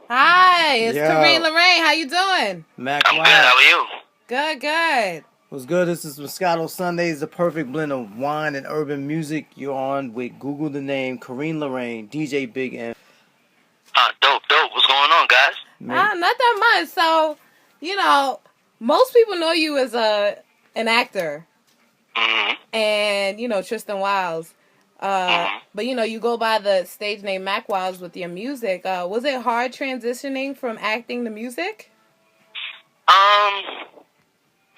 Hi, it's Kareen Yo, Lorraine. How you doing? Mack I'm good. How Wilds. are you? Good, good. What's good? This is Moscato Sundays, the perfect blend of wine and urban music. You're on with Google the name Kareen Lorraine, DJ Big M. Dope, dope. What's going on, guys? Man, Not that much. So, you know, most people know you as an actor, Mm-hmm. and Tristan Wilds. Mm-hmm. But you go by the stage name Mack Wilds with your music. Was it hard transitioning from acting to music? I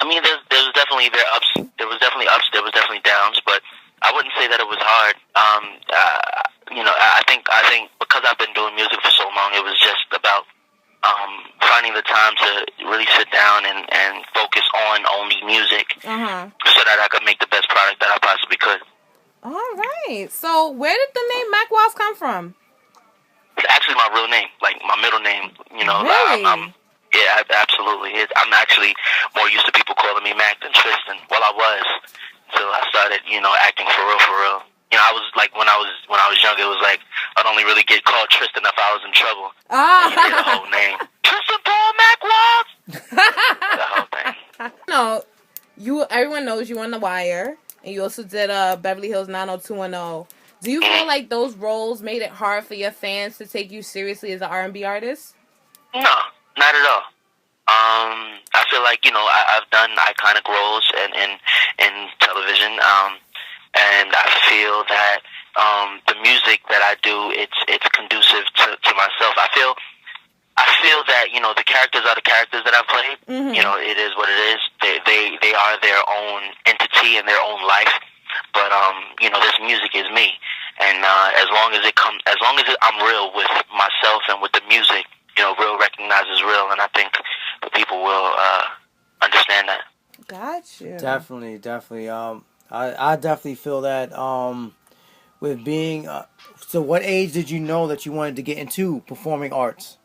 mean, there's definitely ups, there was definitely downs, but I wouldn't say that it was hard. I think because I've been doing music for so long, it was just about finding the time to really sit down and focus on only music, so that I could make the best product that I possibly could. All right. So, where did the name Mack Wilds come from? It's actually my real name, like my middle name. Really? Yeah, absolutely. I'm actually more used to people calling me Mac than Tristan. Well, I was until I started, acting for real, for real. I was like when I was younger, it was like I'd only really get called Tristan if I was in trouble. And you hear the whole name, Tristan Paul Mack Wilds. The whole thing. No, everyone knows you on The Wire, and you also did Beverly Hills 90210. Do you feel like those roles made it hard for your fans to take you seriously as an R&B artist? No, not at all. I feel like I've done iconic roles in television, and I feel that the music that I do, it's conducive to myself. I feel that the characters are the characters that I've played. Mm-hmm. It is what it is. They are their own entity in their own life. But this music is me, and as long as I'm real with myself and with the music, real recognizes real, and I think the people will understand that. Gotcha. definitely. I definitely feel that. With being. So, what age did you know that you wanted to get into performing arts?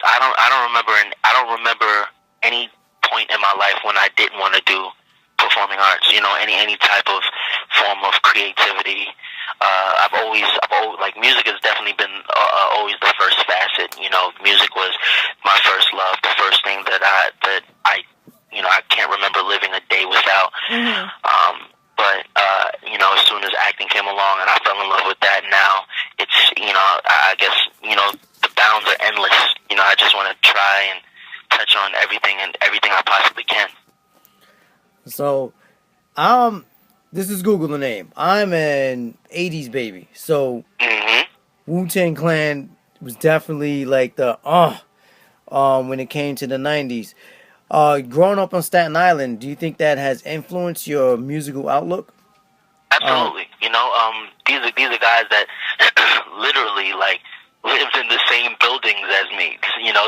I don't remember any point in my life when I didn't want to do performing arts. Any type of form of creativity. I've always like music has definitely been always the first facet. Music was my first love, the first thing that I I can't remember living a day without. Mm-hmm. But as soon as acting came along and I fell in love with that, now it's I guess the bounds are endless. I just want to try and touch on everything I possibly can. So, this is Google the name. I'm an 80s baby. So, Wu-Tang Clan was definitely like the when it came to the 90s. Growing up on Staten Island, do you think that has influenced your musical outlook? Absolutely. These are guys that literally like lived in the same buildings as me.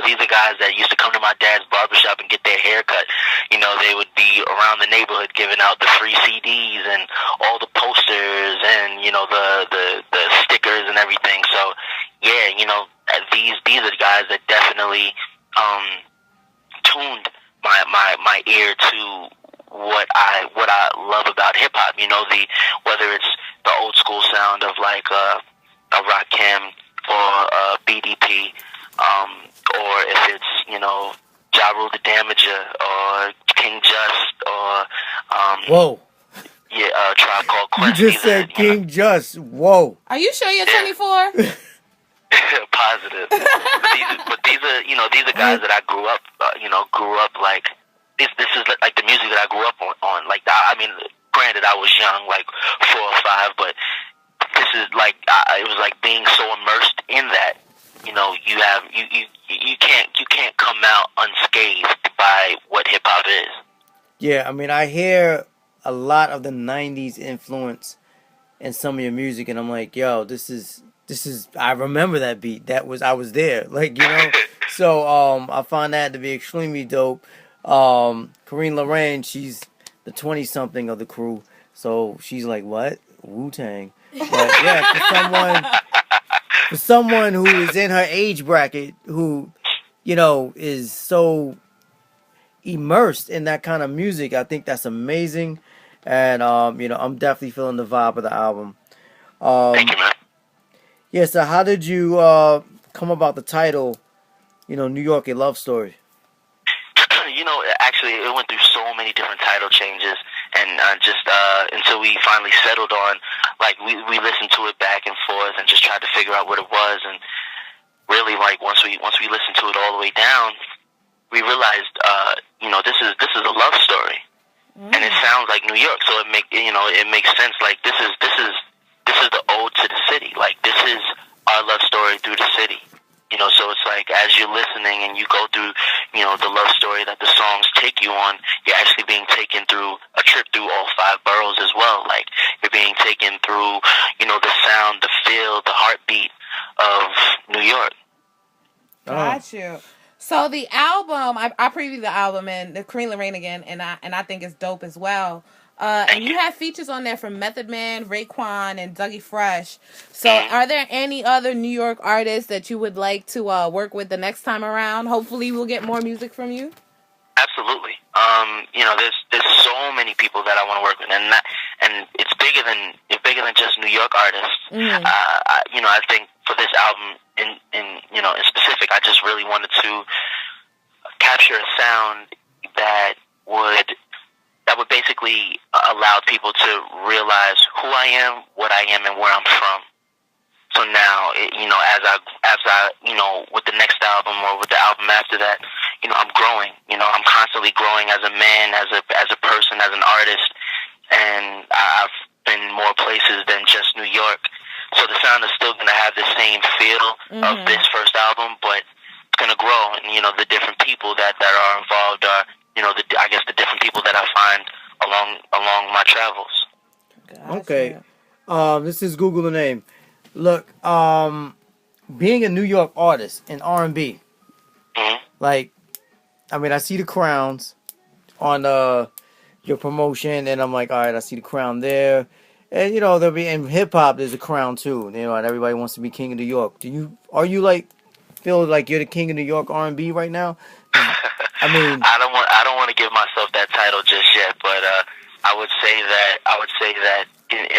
These are guys that used to come to my dad's barbershop and get their hair cut. They would be around the neighborhood giving out the free CDs and all the posters and the stickers and everything. So yeah, these are the guys that definitely tuned my ear to what I love about hip hop. Whether it's the old school sound of like a Rakim or BDP, or if it's Ja Rule the Damager or King Just or Whoa. Tribe Called You Quest. just said King Just. Whoa. Are you sure you're 24? Positive. But these are guys that I grew up like this is like the music that I grew up on. Like granted I was young, like 4 or 5, but this is like it was like being so immersed in that. You can't come out unscathed by what hip hop is. Yeah, I hear a lot of the 90s influence in some of your music, and I'm like, yo, this is I remember that beat. I was there. So I find that to be extremely dope. Kareen Lorraine, she's the 20 something of the crew. So she's like, what? Wu-Tang. But yeah, for someone who is in her age bracket who, is so immersed in that kind of music, I think that's amazing. And I'm definitely feeling the vibe of the album. Thank you, man. Yeah, so how did you come about the title, New York, a love story? Actually, it went through so many different title changes, and just until we finally settled on, like, we listened to it back and forth and just tried to figure out what it was, and really, like, once we listened to it all the way down, we realized, this is a love story, and it sounds like New York, so it makes sense. Like, this is the ode to the city. Like, this is our love story through the city. So it's like, as you're listening and you go through, the love story that the songs take you on, you're actually being taken through a trip through all 5 boroughs as well. Like, you're being taken through, the sound, the feel, the heartbeat of New York. Got you. So the album, I previewed the album and the Kareem Lorraine again, and I think it's dope as well. And you have features on there from Method Man, Raekwon, and Dougie Fresh. So are there any other New York artists that you would like to work with the next time around? Hopefully we'll get more music from you. Absolutely. There's so many people that I want to work with, and it's bigger than just New York artists. I think for this album in specific, I just really wanted to capture a sound that would basically allow people to realize who I am, what I am, and where I'm from. So now, as I with the next album or with the album after that, I'm growing. I'm constantly growing as a man, as a person, as an artist, and I've been more places than just New York. So the sound is still going to have the same feel of this first album, but it's going to grow. And the different people that are involved are, I guess the different people that I find along my travels. Gotcha. Okay. This is Google the name. Look, being a New York artist in R&B, like, I mean, I see the crowns on your promotion, and I'm like, all right, I see the crown there. And, there'll be, in hip-hop, there's a crown, too. And everybody wants to be king of New York. Are you, like, feel like you're the king of New York R&B right now? I mean, I don't want to give myself that title just yet, but I would say that if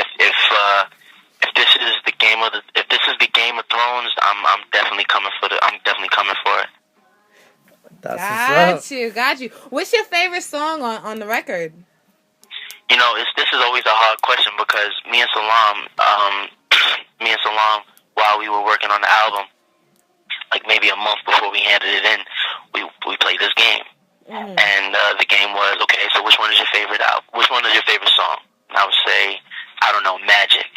this is the Game of Thrones, I'm definitely coming for it. That's Got you. What's your favorite song on the record? This is always a hard question because me and Salam, while we were working on the album, like maybe a month before we handed it in, we played this game, and the game was, okay, so which one is your favorite song? And I would say, I don't know, Magic.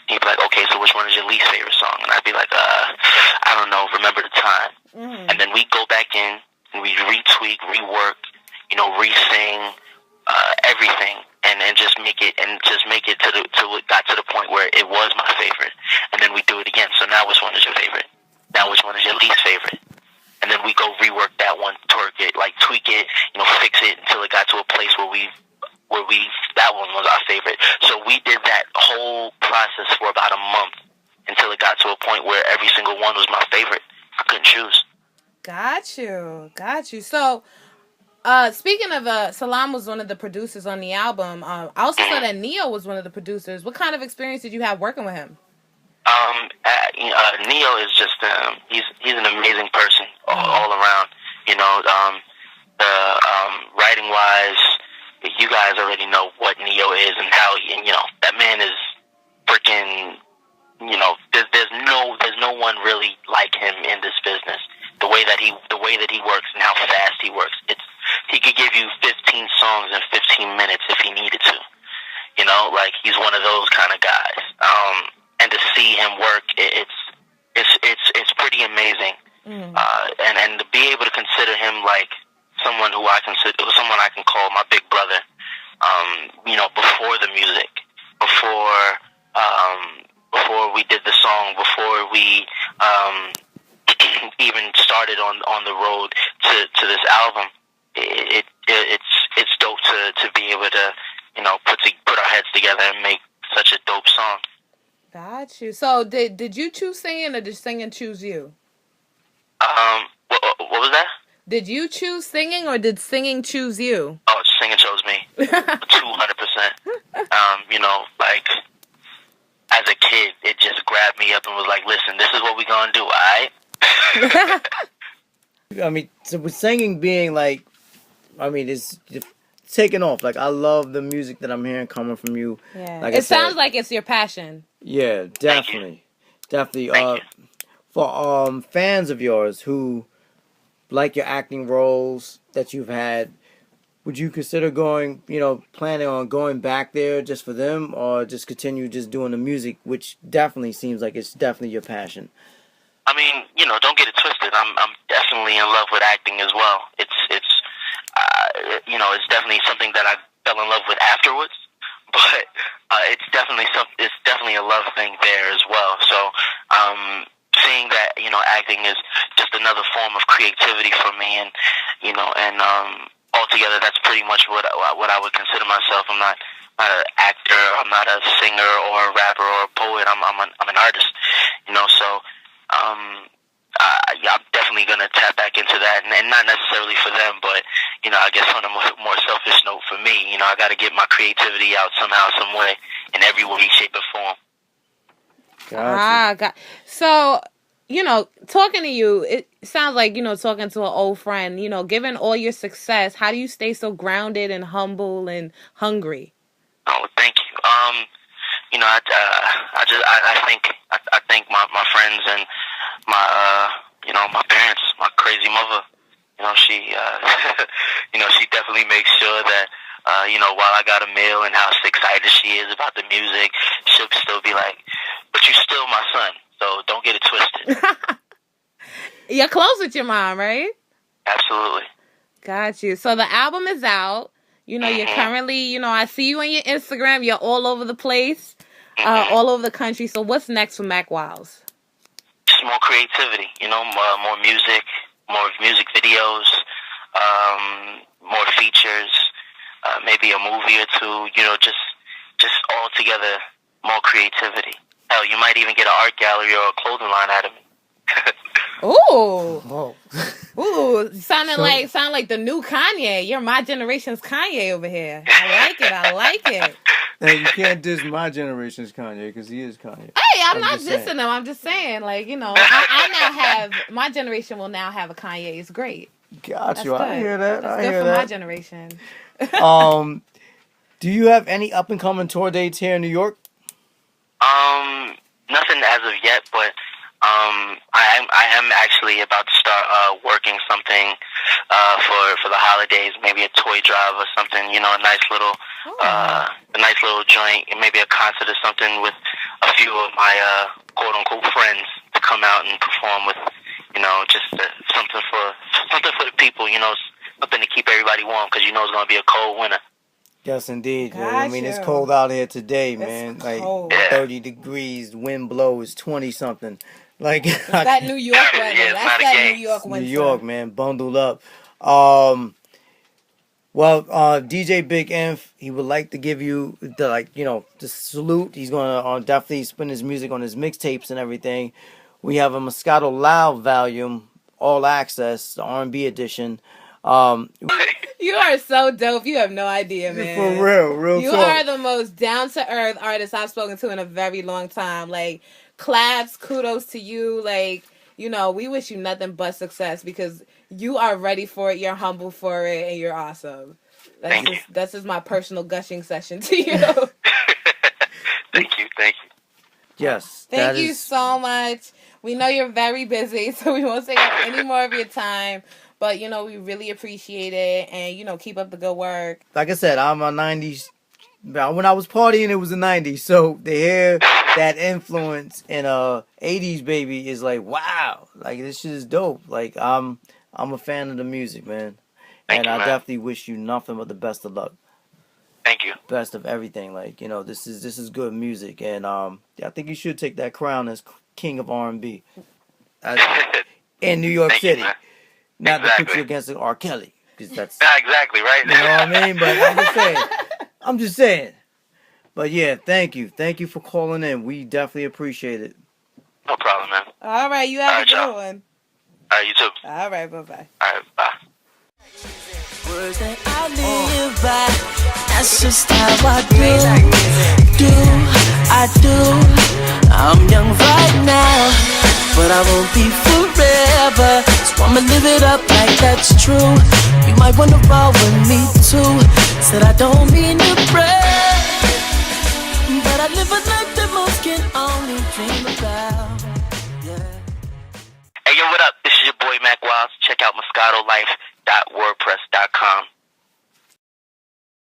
He'd be like, okay, so which one is your least favorite song? And I'd be like, I don't know, Remember the Time. And then we go back in and we retweak, rework, re-sing, everything, and just make it till it got to the point where it was my favorite. And then we do it again. So now which one is your favorite? Now which one is your least favorite? And then we go rework that one, tweak it, fix it until it got to a place where that one was our favorite. So we did that whole process for about a month until it got to a point where every single one was my favorite. I couldn't choose. Got you. So, speaking of, Salam was one of the producers on the album. I also saw that Neo was one of the producers. What kind of experience did you have working with him? Neo is just he's an amazing person all around. Writing wise, you guys already know what Neo is and how that man is freaking. There's no one really like him in this business. The way that he works and how fast he works. He could give you 15 songs in 15 minutes if he needed to. Like, he's one of those kind of guys. And to see him work, it's pretty amazing. And to be able to consider him like someone I can call my big brother. Before the music, before we did the song, before we even started on the road to this album, it's dope to be able to put our heads together and make such a dope song. Got you. So did you choose singing or did singing choose you? What was that? Did you choose singing or did singing choose you? Oh, singing chose me. 200%. Like, as a kid, it just grabbed me up and was like, listen, this is what we're going to do, all right? I mean, so with singing being like, I mean, it's taking off. Like, I love the music that I'm hearing coming from you. Yeah. Like It sounds like it's your passion. Yeah, definitely. Definitely. Thank you. For fans of yours who like your acting roles that you've had, would you consider planning on going back there just for them, or just continue just doing the music, which definitely seems like it's definitely your passion? I mean, don't get it twisted. I'm definitely in love with acting as well. It's definitely something that I fell in love with afterwards. But it's definitely a love thing there as well. So seeing that acting is just another form of creativity for me, and altogether that's pretty much what I would consider myself. I'm not an actor. I'm not a singer or a rapper or a poet. I'm an artist. So. I'm definitely going to tap back into that, and not necessarily for them, but, I guess on a more selfish note for me, I got to get my creativity out somehow, some way, in every way, shape, or form. Gotcha. So, talking to you, it sounds like, talking to an old friend, given all your success, how do you stay so grounded and humble and hungry? Oh, thank you. I thank my friends and my parents, my crazy mother. She she definitely makes sure that while I got a meal and how excited she is about the music, she'll still be like, "But you're still my son, so don't get it twisted." You're close with your mom, right? Absolutely. Got you. So the album is out. You're currently, I see you on your Instagram. You're all over the place, all over the country. So what's next for Mack Wilds? Just more creativity, more music videos, more features, maybe a movie or two, just all together, more creativity. Hell, you might even get an art gallery or a clothing line out of me. Ooh. Whoa. Ooh, sound like the new Kanye. You're my generation's Kanye over here. I like it. Now, you can't diss my generation's Kanye, because he is Kanye. Hey, I'm not dissing him. I'm just saying, I now have, my generation will now have a Kanye. It's great. Got you. That's I hear that. That's I good hear for that. my generation. Do you have any up and coming tour dates here in New York? Nothing as of yet, but I am actually about to start working something for the holidays, maybe a toy drive or something. A nice little joint, maybe a concert or something with a few of my quote unquote friends to come out and perform with. Just something for the people. Something to keep everybody warm, because it's going to be a cold winter. Yes, indeed. Gotcha. I mean, it's cold out here today, man. It's like cold. 30 degrees, wind blows 20 something. Like that New York weather. Yeah, That's that New York winter. New York, man, bundled up. DJ Big Inf, he would like to give you the salute. He's gonna definitely spin his music on his mixtapes and everything. We have a Moscato Loud volume, all access, the R&B edition. You are so dope. You have no idea, man. For real You talk. are the most down-to-earth artist I've spoken to in a very long time. Claps, kudos to you. We wish you nothing but success, because you are ready for it, you're humble for it, and you're awesome. That's just my personal gushing session to you. Thank you. Yes. Thank you so much. We know you're very busy, so we won't take up any more of your time. But, we really appreciate it, and, keep up the good work. Like I said, I'm a 90s. When I was partying, it was the 90s. So to hear that influence in a 80s baby is like, wow. This shit is dope. I'm a fan of the music, man. Thank you, I man. definitely wish you nothing but the best of luck. Thank you. Best of everything. This is good music. And I think you should take that crown as king of R&B in New York Thank City. You, man. Not Exactly. to put you against R. Kelly, because that's exactly right. You know what I mean? But I'm just saying. But yeah, thank you for calling in. We definitely appreciate it. No problem, man. All right, you have a good one. All right, you too. All right, bye-bye. All right, bye. Words that I live by, that's just how I do. I'm young right now, but I won't be fooled. forever. So I'ma live it up like that's true. You might wanna roll with me too. Said I don't mean to brag, but I live a life that most can only dream about. Hey, yo, what up? This is your boy Mack Wilds. Check out MoscatoLife.wordpress.com.